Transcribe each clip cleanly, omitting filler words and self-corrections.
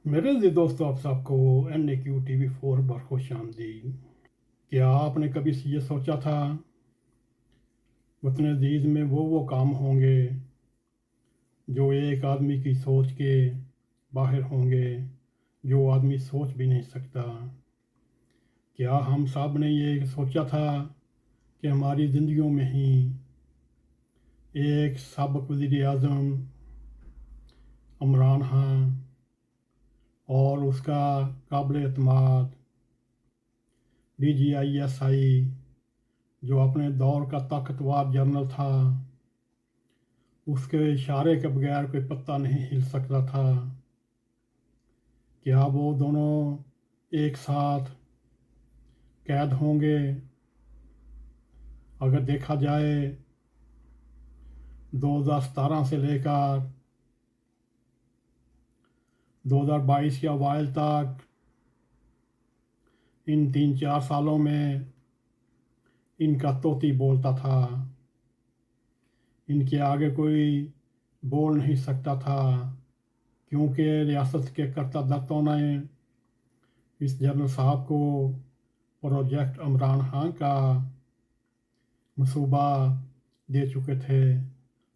मेरे जी दोस्तों, आप सबको NAQ TV4 पर खुश आमदीद। क्या आपने कभी ये सोचा था वतन अजीज़ में वो काम होंगे जो एक आदमी की सोच के बाहर होंगे, जो आदमी सोच भी नहीं सकता। क्या हम सब ने ये सोचा था कि हमारी ज़िंदगियों में ही एक साबिक़ वज़ीर आज़म इमरान खान और उसका काबिल एतमाद DGISI जो अपने दौर का ताकतवर जनरल था, उसके इशारे के बगैर कोई पत्ता नहीं हिल सकता था। क्या वो दोनों एक साथ कैद होंगे? अगर देखा जाए 2017 से लेकर 2022 के अवाइल तक, इन 3-4 सालों में इनका तोती बोलता था। इनके आगे कोई बोल नहीं सकता था, क्योंकि रियासत के कर्ता धर्ताओं ने इस जनरल साहब को प्रोजेक्ट इमरान खान का मंसूबा दे चुके थे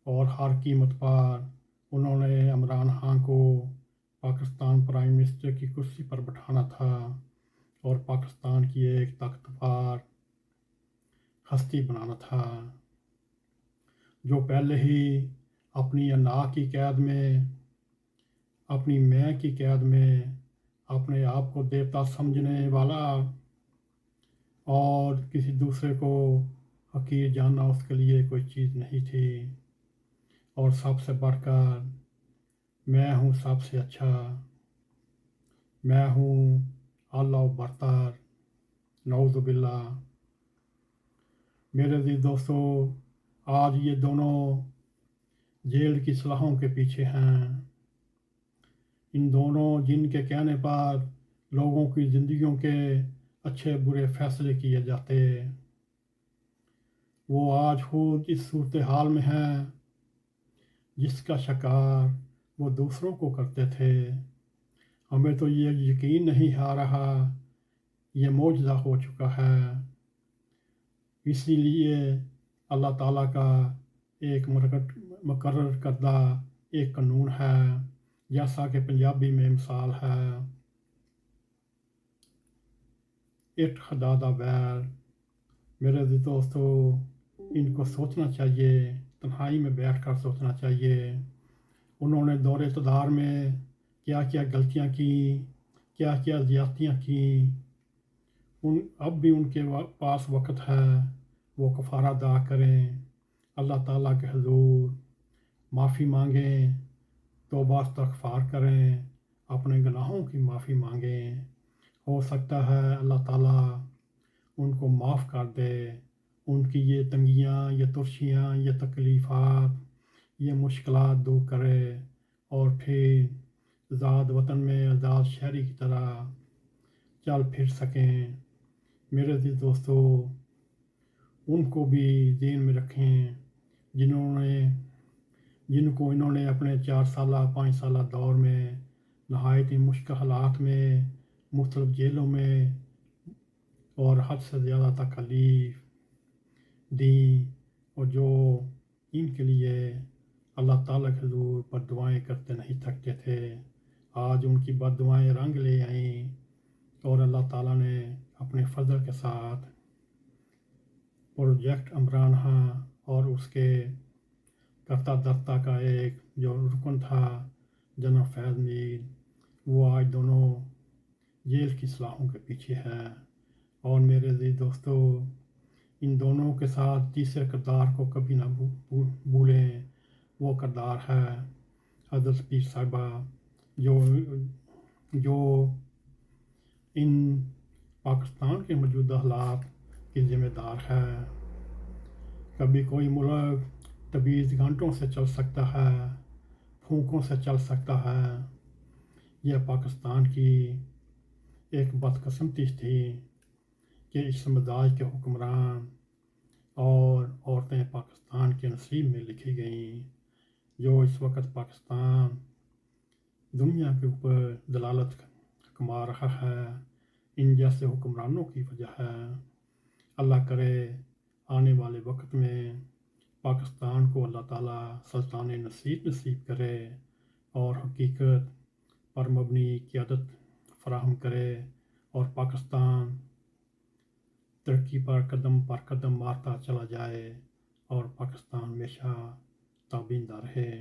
और हर कीमत पर उन्होंने इमरान खान को पाकिस्तान प्राइम मिनिस्टर की कुर्सी पर बैठाना था और पाकिस्तान की एक ताकतवर हस्ती बनाना था, जो पहले ही अपनी अना की कैद में, अपनी मैं की कैद में, अपने आप को देवता समझने वाला और किसी दूसरे को हकीर जानना उसके लिए कोई चीज़ नहीं थी। और सबसे बढ़कर मैं हूँ सबसे अच्छा, मैं हूँ अल्लाह बरतर, नऊज़ बिल्लाह। मेरे जी दोस्तों, आज ये दोनों जेल की सलाहों के पीछे हैं। इन दोनों जिनके कहने पर लोगों की ज़िंदगियों के अच्छे बुरे फैसले किए जाते, वो आज खुद इस सूरत हाल में हैं जिसका शिकार वो दूसरों को करते थे। हमें तो ये यकीन नहीं आ रहा, ये मौजज़ा हो चुका है। इसीलिए अल्लाह ताला का एक मुकर्रर करदा एक कानून है, जैसा कि पंजाबी में मिसाल है, इट खुदा दा वैर। मेरे दोस्तों, इनको सोचना चाहिए, तन्हाई में बैठकर सोचना चाहिए। उन्होंने दौरे इक़्तिदार में क्या क्या गलतियाँ की, क्या क्या ज़्यादतियाँ की। अब भी उनके पास वक्त है, वो कफ़ारा अदा करें, अल्लाह ताला के हुज़ूर माफ़ी मांगें, तौबा इस्तग़फ़ार करें, अपने गुनाहों की माफ़ी मांगें। हो सकता है अल्लाह ताला उनको माफ़ कर दे, उनकी ये तंगियाँ, ये तुर्शियाँ, ये तकलीफ़ात, ये मुश्किलात दूर करे और फिर आज़ाद वतन में आज़ाद शहरी की तरह चल फिर सकें। मेरे जी दोस्तों, उनको भी ज़हन में रखें जिनको इन्होंने अपने 4 साला 5 साला दौर में नहायत ही मुश्किल हालात में मुख्तलिफ़ जेलों में और हद से ज़्यादा तकलीफ़ दी, और जो इनके लिए अल्लाह ताला के हुज़ूर पर दुआएं करते नहीं थकते थे, आज उनकी बद्दुआएं रंग ले आईं और अल्लाह ताला ने अपने फजल के साथ प्रोजेक्ट इमरान खान और उसके करता धर्ता का एक जो रुकन था जनाब फैज़ मीर, वो आज दोनों जेल की सलाहों के पीछे है। और मेरे अज़ीज़ दोस्तों, इन दोनों के साथ तीसरे किरदार को कभी ना भूलें। वो किरदार है हज़रत पीर साहिबा, जो जो इन पाकिस्तान के मौजूदा हालात की ज़िम्मेदार है। कभी कोई मुल्क 24 घंटों से चल सकता है, फूंकों से चल सकता है। यह पाकिस्तान की एक बदकिस्मती थी कि इस मजाज के हुक्मरान और औरतें पाकिस्तान के नसीब में लिखी गईं, जो इस वक्त पाकिस्तान दुनिया के ऊपर عدالت کما رہا ہے، ان جیسے حکمرانوں کی وجہ ہے۔ اللہ کرے آنے والے وقت میں پاکستان کو اللہ تعالیٰ سلطان نصیب کرے اور حقیقت پر مبنی قیادت فراہم کرے، اور پاکستان ترقی پر قدم مارتا چلا جائے، اور پاکستان ہمیشہ تابندہ رہے۔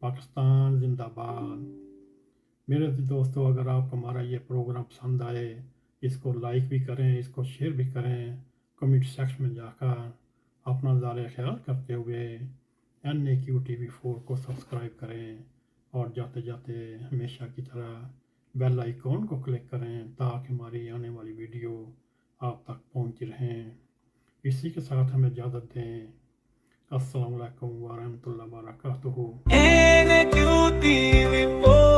پاکستان زندہ باد۔ میرے دوستو، اگر آپ کو ہمارا یہ پروگرام پسند آئے، اس کو لائک بھی کریں، اس کو شیئر بھی کریں، کمنٹ سیکشن میں جا کر اپنا ذرا خیال کرتے ہوئے NAQTV4 کو سبسکرائب کریں، اور جاتے جاتے ہمیشہ کی طرح بیل آئیکن کو کلک کریں تاکہ ہماری آنے والی ویڈیو آپ تک پہنچ رہیں۔ اسی کے ساتھ ہمیں اجازت دیں۔ السلام علیکم ورحمۃ اللہ وبرکاتہ۔ NAQTV4